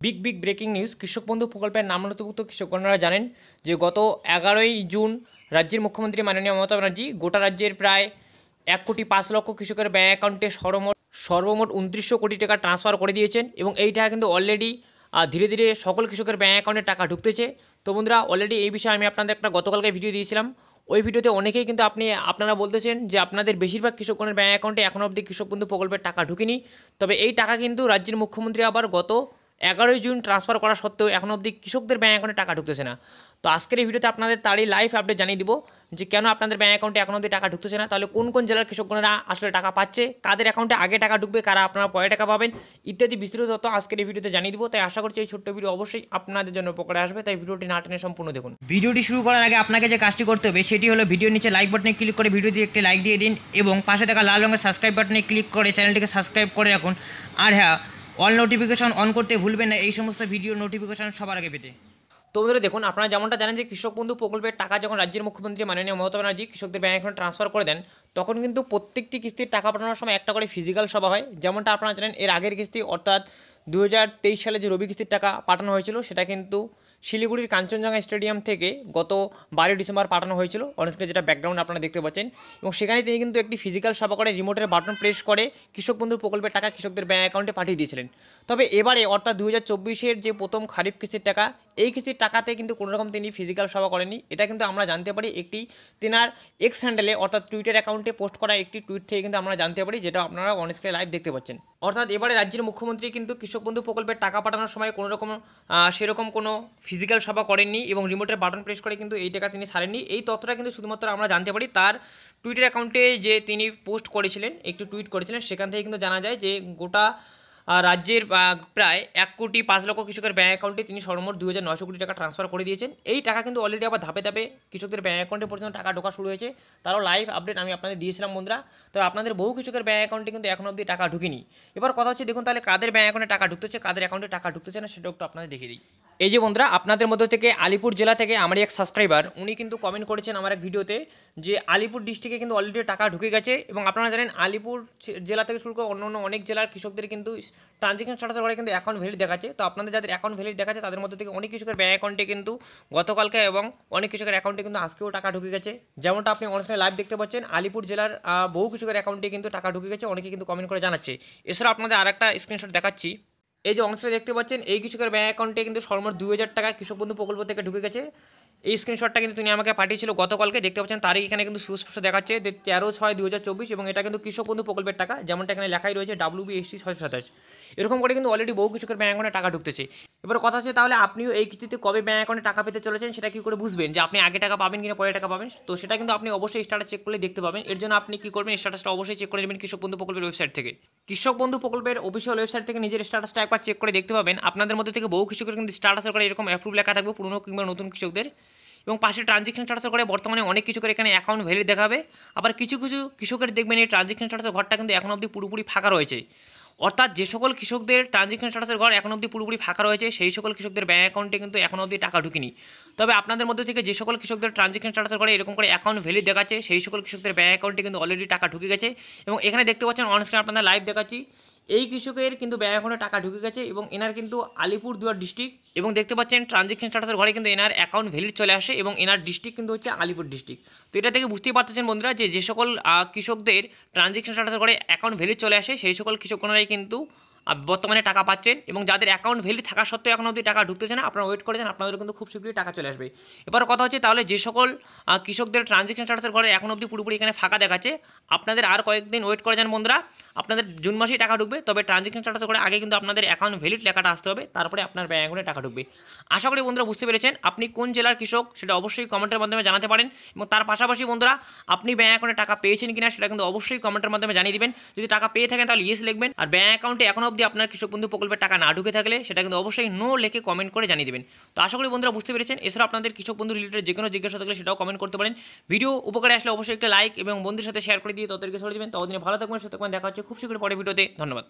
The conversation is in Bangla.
Big breaking news. কৃষক বন্ধু প্রকল্পের নাম নথিভুক্ত কৃষকগণরা জানেন যে গত 11ই জুন রাজ্যের মুখ্যমন্ত্রী মাননীয় মমতা ব্যানার্জি গোটা রাজ্যের প্রায় 1,05,00,000 কৃষকের ব্যাঙ্ক অ্যাকাউন্টে সর্বমোট 2900 কোটি টাকা ট্রান্সফার করে দিয়েছেন এবং এই টাকা কিন্তু অলরেডি ধীরে ধীরে সকল কৃষকের ব্যাঙ্ক অ্যাকাউন্টে টাকা ঢুকতেছে। তো বন্ধুরা, অলরেডি এই বিষয়ে আমি আপনাদের একটা গতকালকে ভিডিও দিয়েছিলাম। ওই ভিডিওতে অনেকেই কিন্তু আপনারা বলতেছেন যে আপনাদের বেশিরভাগ কৃষকগণের ব্যাঙ্ক অ্যাকাউন্টে এখনও অবধি কৃষক বন্ধু প্রকল্পের টাকা ঢুকেনি। তবে এই টাকা কিন্তু রাজ্যের মুখ্যমন্ত্রী আবার গত 11ই জুন ট্রান্সফার করা সত্ত্বেও এখনও অবধি কৃষকদের ব্যাঙ্ক অ্যাকাউন্টে টাকা ঢুকতেছে না। তো আজকের এই ভিডিওতে আপনাদের তারই লাইভ আপডেট জানিয়ে দিব যে কেন আপনাদের ব্যাঙ্ক অ্যাকাউন্টে এখনও অবধি টাকা ঢুকতেছে না, তাহলে কোন কোন জেলার কৃষকগণরা আসলে টাকা পাচ্ছে, কাদের অ্যাকাউন্টে আগে টাকা ঢুকবে, কারা আপনারা পরে টাকা পাবেন ইত্যাদি বিস্তৃত তথ্য আজকের এই ভিডিওতে জানিয়ে দিব। তাই আশা করছি এই ছোট্ট ভিডিও অবশ্যই আপনাদের জন্য উপকারে আসবে, তাই ভিডিওটি না টেনে সম্পূর্ণ দেখুন। ভিডিওটি শুরু করার আগে আপনাকে যে কাজটি করতে হবে সেটি হলো ভিডিওর নিচে লাইক বাটনে ক্লিক করে ভিডিওতে একটি লাইক দিয়ে দিন এবং পাশে থাকা লাল রঙের সাবস্ক্রাইব বাটনে ক্লিক করে চ্যানেলটিকে সাবস্ক্রাইব করে রাখুন। আর হ্যাঁ, অল নোটিফিকেশন অন করতে ভুলবেন না এই সমস্ত ভিডিও নোটিফিকেশন সবার আগে পেতে। তো বন্ধুরা দেখুন, আপনারা যেমনটা জানেন যে কৃষক বন্ধু প্রকল্পের টাকা যখন রাজ্যের মুখ্যমন্ত্রী মাননীয় মমতা ব্যানার্জি কৃষকদের ব্যাঙ্ক অ্যাকাউন্টে ট্রান্সফার করে দেন, তখন কিন্তু প্রত্যেকটি কিস্তির টাকা পাঠানোর সময় একটা করে ফিজিক্যাল সভা হয়। যেমনটা আপনারা জানেন এর আগের কিস্তি অর্থাৎ 2023 সালে যে রবি কিস্তির টাকা পাঠানো হয়েছিল সেটা কিন্তু শিলিগুড়ির কাঞ্চনজঙ্ঘা স্টেডিয়াম থেকে গত 12 ডিসেম্বর পাঠানো হয়েছিল, অনস্ক্রিনে যেটা ব্যাকগ্রাউন্ড আপনারা দেখতে পাচ্ছেন। এবং সেখানে তিনি কিন্তু একটি ফিজিক্যাল সভা করে রিমোটের বাটন প্রেস করে কৃষক বন্ধু প্রকল্পের টাকা কৃষকদের ব্যাঙ্ক অ্যাকাউন্টে পাঠিয়ে দিয়েছিলেন। তবে এবারে অর্থাৎ 2024-এর যে প্রথম খারিফ কিস্তির টাকা, এই কিস্তির টাকাতে কিন্তু কোনোরকম তিনি ফিজিক্যাল সভা করেননি। এটা কিন্তু আমরা জানতে পারি একটি তেনার এক্স হ্যান্ডেলে অর্থাৎ টুইটার অ্যাকাউন্টে পোস্ট করা একটি টুইট থেকে কিন্তু আমরা জানতে পারি, যেটা আপনারা অনস্ক্রিনে লাইভ দেখতে পাচ্ছেন। অর্থাৎ এবারে রাজ্যের মুখ্যমন্ত্রী কিন্তু কৃষক বন্ধু প্রকল্পের টাকা পাঠানোর সময় সেরকম কোনো ফিজিক্যাল সভা করেননি এবং রিমোটের বাটন প্রেস করে কিন্তু এই টাকা তিনি ছাড়েননি। এই তথ্যটা কিন্তু শুধুমাত্র আমরা জানতে পারি তার টুইটার অ্যাকাউন্টে যে তিনি পোস্ট করেছিলেন, একটু টুইট করেছিলেন, সেখান থেকে কিন্তু জানা যায় যে গোটা রাজ্যের প্রায় 1,05,00,000 কৃষকের ব্যাঙ্ক অ্যাকাউন্টে তিনি সর্বমোট 2,900 কোটি টাকা ট্রান্সফার করে দিয়েছেন। এই টাকা কিন্তু অলরেডি আবার ধাপে ধাপে কৃষকদের ব্যাঙ্ক অ্যাকাউন্টে পর্যন্ত টাকা ঢোকা শুরু হয়েছে, তারও লাইভ আপডেট আমি আপনাদের দিয়েছিলাম বন্ধুরা। তবে আপনাদের বহু কৃষকের ব্যাঙ্ক অ্যাকাউন্টে কিন্তু এখনও অবধি টাকা ঢুকেনি। এবার কথা হচ্ছে দেখুন তাহলে কাদের ব্যাঙ্ক অ্যাকাউন্টে টাকা ঢুকতেছে, কাদের অ্যাকাউন্টে টাকা ঢুকতেছে না সেটাও একটু আপনাদের দেখিয়ে দিই। এই যে বন্ধুরা, আপনাদের মধ্যে থেকে আলিপুর জেলা থেকে আমার এক সাবস্ক্রাইবার উনি কিন্তু কমেন্ট করেছেন আমার এক ভিডিওতে যে আলিপুর ডিস্ট্রিক্টে কিন্তু অলরেডি টাকা ঢুকে গেছে। এবং আপনারা জানেন আলিপুর জেলা থেকে শুরু করে অন্য অনেক জেলার কৃষকদের কিন্তু ট্রানজেকশন স্ট্যাটাসের ঘরে কিন্তু অ্যাকাউন্ট ভ্যালিড দেখাচ্ছে। তো আপনাদের যাদের অ্যাকাউন্ট ভ্যালিড দেখাচ্ছে তাদের মধ্যে থেকে অনেক কৃষকের ব্যাঙ্ক অ্যাকাউন্টে কিন্তু গতকালকে এবং অনেক কৃষকের অ্যাকাউন্টে কিন্তু আজকেও টাকা ঢুকে গেছে। যেমনটা আপনি অনুষ্ঠানে লাইভ দেখতে পাচ্ছেন, আলিপুর জেলার বহু কৃষকের অ্যাকাউন্টে কিন্তু টাকা ঢুকে গেছে, অনেকে কিন্তু কমেন্ট করে জানাচ্ছে। এছাড়া আপনাদের আরেকটা স্ক্রিনশট দেখাচ্ছি। এই যে অংশটা দেখতে পাচ্ছেন, এই কৃষকের ব্যাঙ্ক অ্যাকাউন্টে কিন্তু সর্বমোট 2,000 টাকা কৃষক বন্ধু প্রকল্প থেকে ঢুকে গেছে। এই স্ক্রিনশটটা কিন্তু তিনি আমাকে পাঠিয়েছিল গতকালকে, দেখতে পাচ্ছেন তারিখ এখানে কিন্তু সুস্পষ্ট দেখাচ্ছে 13/6/2024 এবং এটা কিন্তু কৃষক বন্ধু প্রকল্পের টাকা, যেমনটা এখানে লেখাই রয়েছে WBSC 627। এরকম করে কিন্তু অলরেডি বহু কৃষকের ব্যাঙ্ক অ্যাকাউন্টে টাকা ঢুকতেছে। এবার কথা হচ্ছে তাহলে আপনিও এই কিস্তিতে কবে ব্যাঙ্ক অ্যাকাউন্টে টাকা পেতে চলেছেন সেটা কী করে বুঝবেন যে আপনি আগে টাকা পাবেন কিনা পরে টাকা পাবেন? তো সেটা কিন্তু আপনি অবশ্যই স্ট্যাটাস চেক করলে দেখতে পাবেন। এর জন্য আপনি কী করবেন, স্ট্যাটাসটা অবশ্যই চেক করে নেবেন কৃষক বন্ধু প্রকল্পের ওয়েবসাইট থেকে। কৃষক বন্ধু প্রকল্পের অফিসিয়াল ওয়েবসাইট থেকে নিজের স্ট্যাটাসটা একবার চেক করে দেখতে পাবেন। আপনাদের মধ্যে থেকে বহু কৃষকের কিন্তু স্ট্যাটাসের করে এরকম অ্যাপ্রুভ লেখা থাকবে, পুরনো কিংবা নতুন কৃষকদের। এবং পাশে ট্রানজেকশন স্ট্যাটাসের করে বর্তমানে অনেক কৃষকের এখানে অ্যাকাউন্ট ভ্যালিড দেখাবে। আবার কিছু কিছু কৃষকের দেখবেন এই ট্রানজেকশন স্ট্যাটাসের ঘরটা কিন্তু এখন অবধি পুরোপুরি ফাঁকা রয়েছে। অর্থাৎ যে সকল কৃষকদের ট্রানজেকশন স্ট্যাটাসের ঘর এখন অবধি পুরোপুরি ফাঁকা রয়েছে সেই সকল কৃষকদের ব্যাঙ্ক অ্যাকাউন্টে কিন্তু এখন অবধি টাকা ঢুকেনি। তবে আপনাদের মধ্যে থেকে যে সকল কৃষকদের ট্রানজেকশন স্ট্যাটাসের ঘরে এরকম করে অ্যাকাউন্ট ভ্যালিড দেখাচ্ছে সেই সকল কৃষকদের ব্যাঙ্ক অ্যাকাউন্টে কিন্তু অলরেডি টাকা ঢুকে গেছে। এবং এখানে দেখতে পাচ্ছেন অনস্ক্রিনে আপনাদের লাইভ দেখাচ্ছি, এই কৃষকের কিন্তু ব্যাঙ্ক অ্যাকাউন্টে টাকা ঢুকে গেছে এবং এনার কিন্তু আলিপুরদুয়ার ডিস্ট্রিক্ট। এবং দেখতে পাচ্ছেন ট্রানজেকশন স্ট্যাটাসের ঘরে কিন্তু এনার অ্যাকাউন্ট ভ্যালিড চলে আসে এবং এনার ডিস্ট্রিক্ট কিন্তু হচ্ছে আলিপুর ডিস্ট্রিক্ট। তো এটা থেকে বুঝতেই পারতেছেন বন্ধুরা যে সকল কৃষকদের ট্রানজেকশন স্ট্যাটাসের ঘরে অ্যাকাউন্ট ভ্যালিড চলে আসে সেই সকল কৃষকগণরাই কিন্তু বর্তমানে টাকা পাচ্ছেন। এবং যাদের অ্যাকাউন্ট ভ্যালিড থাকা সত্ত্বেও এখন অবধি টাকা ঢুকতেছে না, আপনারা ওয়েট করেছেন, আপনাদের কিন্তু খুব শীঘ্রই টাকা চলে আসবে। এবার কথা হচ্ছে তাহলে যে সকল কৃষকদের ট্রানজেকশন স্ট্যাটাসের ঘরে এখন অবধি পুরোপুরি এখানে ফাঁকা দেখাচ্ছে, আপনাদের আর কয়েকদিন ওয়েট করে যান বন্ধুরা, আপনাদের জুন মাসেই টাকা ঢুকবে। তবে ট্রানজেকশন স্ট্যাটাসের ঘরে আগে কিন্তু আপনাদের অ্যাকাউন্ট ভ্যালিড লেখাটা আসতে হবে, তারপরে আপনার ব্যাঙ্ক অ্যাকাউন্টে টাকা ঢুকবে। আশা করি বন্ধুরা বুঝতে পেরেছেন। আপনি কোন জেলার কৃষক সেটা অবশ্যই কমেন্টের মাধ্যমে জানাতে পারেন এবং তার পাশাপাশি বন্ধুরা আপনি ব্যাঙ্ক অ্যাকাউন্টে টাকা পেয়েছেন কিনা সেটা কিন্তু অবশ্যই কমেন্টের মাধ্যমে জানিয়ে দিবেন। যদি টাকা পেয়ে থাকেন তাহলে ইয়েস লিখবেন, আর ব্যাঙ্ক অ্যাকাউন্টে এখন অবধি আপনার কৃষক বন্ধু প্রকল্পের টাকা না ঢুকে থাকলে সেটা কিন্তু অবশ্যই নো লিখে কমেন্ট করে জানিয়ে দেবেন। তো আশা করি বন্ধুরা বুঝতে পেরেছেন। এছাড়া আপনাদের কৃষক বন্ধু রিলেটেড যে কোনো জিজ্ঞাসা থাকলে সেটাও কমেন্ট করতে পারেন। ভিডিও উপকারে আসলে অবশ্যই একটা লাইক এবং বন্ধুদের সাথে শেয়ার করে দিয়ে তাদেরকে ছড়িয়ে দেবেন। ততদিনে ভালো থাকবেন, সুস্থ থাকবেন। দেখা হচ্ছে খুব শীঘ্রই পরের ভিডিওতে। ধন্যবাদ।